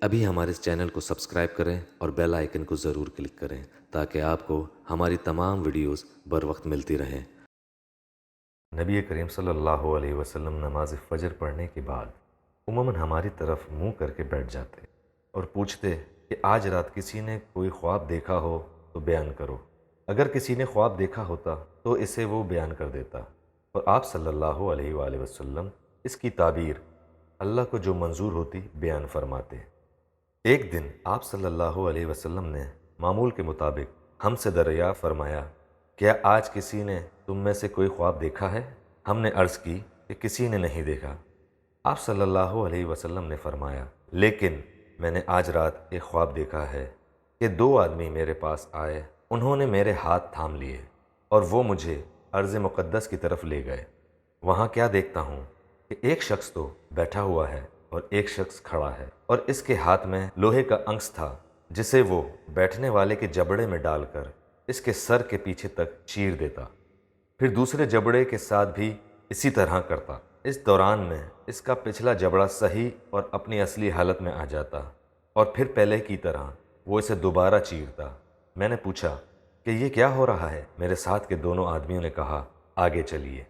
ابھی ہمارے اس چینل کو سبسکرائب کریں اور بیل آئیکن کو ضرور کلک کریں تاکہ آپ کو ہماری تمام ویڈیوز بر وقت ملتی رہیں۔ نبی کریم صلی اللہ علیہ وسلم نماز فجر پڑھنے کے بعد عموماً ہماری طرف منہ کر کے بیٹھ جاتے اور پوچھتے کہ آج رات کسی نے کوئی خواب دیکھا ہو تو بیان کرو۔ اگر کسی نے خواب دیکھا ہوتا تو اسے وہ بیان کر دیتا، اور آپ صلی اللہ علیہ وآلہ وسلم اس کی تعبیر اللہ کو جو منظور ہوتی بیان فرماتے۔ ایک دن آپ صلی اللہ علیہ وسلم نے معمول کے مطابق ہم سے دریافت فرمایا، کیا آج کسی نے تم میں سے کوئی خواب دیکھا ہے؟ ہم نے عرض کی کہ کسی نے نہیں دیکھا۔ آپ صلی اللہ علیہ وسلم نے فرمایا، لیکن میں نے آج رات ایک خواب دیکھا ہے کہ دو آدمی میرے پاس آئے، انہوں نے میرے ہاتھ تھام لیے اور وہ مجھے ارض مقدس کی طرف لے گئے۔ وہاں کیا دیکھتا ہوں کہ ایک شخص تو بیٹھا ہوا ہے اور ایک شخص کھڑا ہے، اور اس کے ہاتھ میں لوہے کا انگس تھا جسے وہ بیٹھنے والے کے جبڑے میں ڈال کر اس کے سر کے پیچھے تک چیر دیتا، پھر دوسرے جبڑے کے ساتھ بھی اسی طرح کرتا۔ اس دوران میں اس کا پچھلا جبڑا صحیح اور اپنی اصلی حالت میں آ جاتا اور پھر پہلے کی طرح وہ اسے دوبارہ چیرتا۔ میں نے پوچھا کہ یہ کیا ہو رہا ہے؟ میرے ساتھ کے دونوں آدمیوں نے کہا، آگے چلیے۔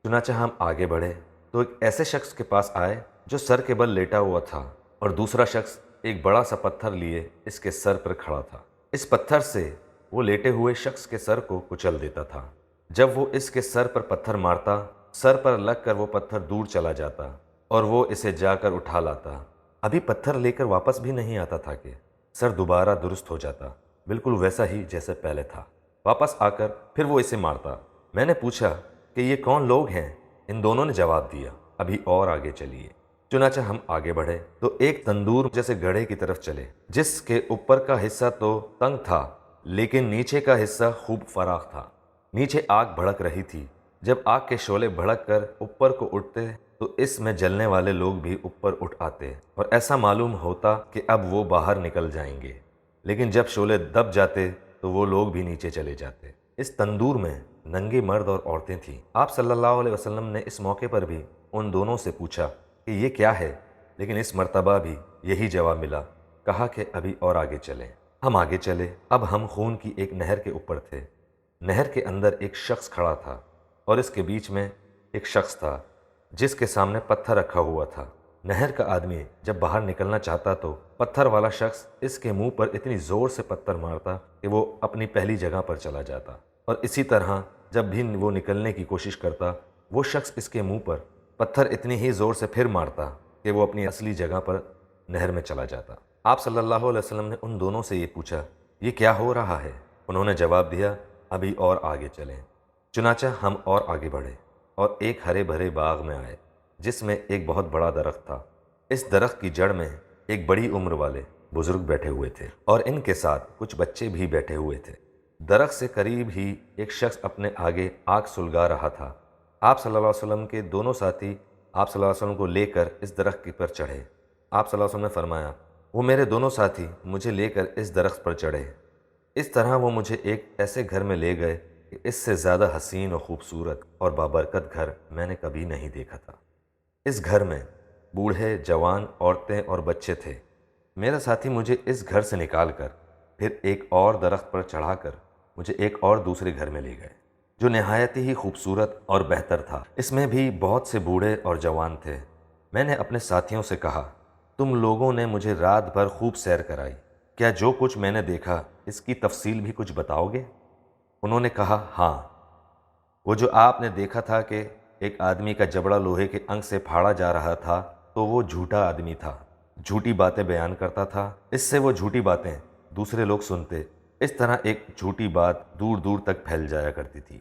چنانچہ ہم آگے بڑھے تو ایک ایسے شخص کے پاس آئے جو سر کے بل لیٹا ہوا تھا، اور دوسرا شخص ایک بڑا سا پتھر لیے اس کے سر پر کھڑا تھا۔ اس پتھر سے وہ لیٹے ہوئے شخص کے سر کو کچل دیتا تھا۔ جب وہ اس کے سر پر پتھر مارتا، سر پر لگ کر وہ پتھر دور چلا جاتا اور وہ اسے جا کر اٹھا لاتا۔ ابھی پتھر لے کر واپس بھی نہیں آتا تھا کہ سر دوبارہ درست ہو جاتا، بالکل ویسا ہی جیسے پہلے تھا۔ واپس آ کر پھر وہ اسے مارتا۔ میں نے پوچھا کہ یہ کون لوگ ہیں؟ ان دونوں نے جواب دیا، ابھی اور آگے چلیے۔ چنانچہ ہم آگے بڑھے تو ایک تندور جیسے گڑھے کی طرف چلے، جس کے اوپر کا حصہ تو تنگ تھا لیکن نیچے کا حصہ خوب فراخ تھا۔ نیچے آگ بھڑک رہی تھی۔ جب آگ کے شعلے بھڑک کر اوپر کو اٹھتے تو اس میں جلنے والے لوگ بھی اوپر اٹھ آتے اور ایسا معلوم ہوتا کہ اب وہ باہر نکل جائیں گے، لیکن جب شعلے دب جاتے تو وہ لوگ بھی نیچے چلے جاتے۔ اس تندور میں ننگے مرد اور عورتیں تھیں۔ آپ صلی اللہ علیہ وسلم نے اس موقع پر بھی ان دونوں سے پوچھا کہ یہ کیا ہے، لیکن اس مرتبہ بھی یہی جواب ملا، کہا کہ ابھی اور آگے چلیں۔ ہم آگے چلے۔ اب ہم خون کی ایک نہر کے اوپر تھے۔ نہر کے اندر ایک شخص کھڑا تھا اور اس کے بیچ میں ایک شخص تھا جس کے سامنے پتھر رکھا ہوا تھا۔ نہر کا آدمی جب باہر نکلنا چاہتا تو پتھر والا شخص اس کے منہ پر اتنی زور سے پتھر مارتا کہ وہ اپنی پہلی جگہ پر چلا جاتا، اور اسی طرح جب بھی وہ نکلنے کی کوشش کرتا وہ شخص اس کے منہ پر پتھر اتنی ہی زور سے پھر مارتا کہ وہ اپنی اصلی جگہ پر نہر میں چلا جاتا۔ آپ صلی اللہ علیہ وسلم نے ان دونوں سے یہ پوچھا، یہ کیا ہو رہا ہے؟ انہوں نے جواب دیا، ابھی اور آگے چلیں۔ چنانچہ ہم اور آگے بڑھے اور ایک ہرے بھرے باغ میں آئے جس میں ایک بہت بڑا درخت تھا۔ اس درخت کی جڑ میں ایک بڑی عمر والے بزرگ بیٹھے ہوئے تھے اور ان کے ساتھ کچھ بچے بھی بیٹھے ہوئے تھے۔ درخت سے قریب ہی ایک شخص اپنے آگے آگ سلگا رہا تھا۔ آپ صلی اللہ علیہ وسلم کے دونوں ساتھی آپ صلی اللہ علیہ وسلم کو لے کر اس درخت پر چڑھے۔ آپ صلی اللہ علیہ وسلم نے فرمایا، وہ میرے دونوں ساتھی مجھے لے کر اس درخت پر چڑھے۔ اس طرح وہ مجھے ایک ایسے گھر میں لے گئے کہ اس سے زیادہ حسین و خوبصورت اور بابرکت گھر میں نے کبھی نہیں دیکھا تھا۔ اس گھر میں بوڑھے، جوان، عورتیں اور بچے تھے۔ میرا ساتھی مجھے اس گھر سے نکال کر پھر ایک اور درخت پر چڑھا کر مجھے ایک اور دوسرے گھر میں لے گئے جو نہایت ہی خوبصورت اور بہتر تھا۔ اس میں بھی بہت سے بوڑھے اور جوان تھے۔ میں نے اپنے ساتھیوں سے کہا، تم لوگوں نے مجھے رات بھر خوب سیر کرائی، کیا جو کچھ میں نے دیکھا اس کی تفصیل بھی کچھ بتاؤ گے؟ انہوں نے کہا، ہاں، وہ جو آپ نے دیکھا تھا کہ ایک آدمی کا جبڑا لوہے کے انگ سے پھاڑا جا رہا تھا تو وہ جھوٹا آدمی تھا، جھوٹی باتیں بیان کرتا تھا، اس سے وہ جھوٹی باتیں دوسرے لوگ سنتے، اس طرح ایک جھوٹی بات دور دور تک پھیل جایا کرتی تھی۔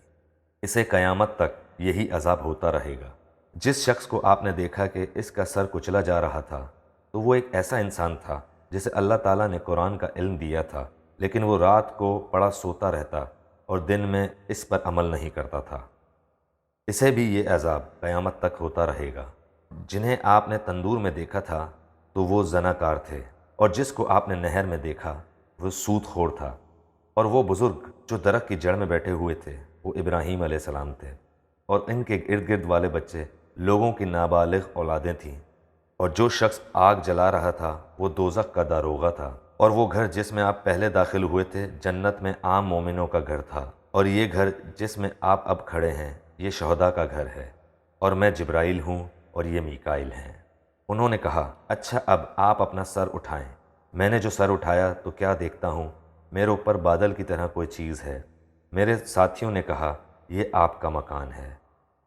اسے قیامت تک یہی عذاب ہوتا رہے گا۔ جس شخص کو آپ نے دیکھا کہ اس کا سر کچلا جا رہا تھا تو وہ ایک ایسا انسان تھا جسے اللہ تعالیٰ نے قرآن کا علم دیا تھا، لیکن وہ رات کو پڑا سوتا رہتا اور دن میں اس پر عمل نہیں کرتا تھا۔ اسے بھی یہ عذاب قیامت تک ہوتا رہے گا۔ جنہیں آپ نے تندور میں دیکھا تھا تو وہ زناکار تھے، اور جس کو آپ نے نہر میں دیکھا وہ سود خور تھا، اور وہ بزرگ جو درخت کی جڑ میں بیٹھے ہوئے تھے وہ ابراہیم علیہ السلام تھے، اور ان کے ارد گرد والے بچے لوگوں کی نابالغ اولادیں تھیں، اور جو شخص آگ جلا رہا تھا وہ دوزخ کا داروغہ تھا، اور وہ گھر جس میں آپ پہلے داخل ہوئے تھے جنت میں عام مومنوں کا گھر تھا، اور یہ گھر جس میں آپ اب کھڑے ہیں یہ شہداء کا گھر ہے، اور میں جبرائیل ہوں اور یہ میکائیل ہیں۔ انہوں نے کہا، اچھا اب آپ اپنا سر اٹھائیں۔ میں نے جو سر اٹھایا تو کیا دیکھتا ہوں، میرے اوپر بادل کی طرح کوئی چیز ہے۔ میرے ساتھیوں نے کہا، یہ آپ کا مکان ہے۔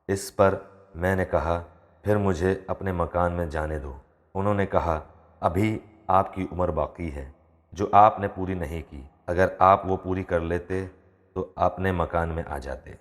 اس پر میں نے کہا، پھر مجھے اپنے مکان میں جانے دو۔ انہوں نے کہا، ابھی آپ کی عمر باقی ہے جو آپ نے پوری نہیں کی، اگر آپ وہ پوری کر لیتے تو اپنے مکان میں آ جاتے۔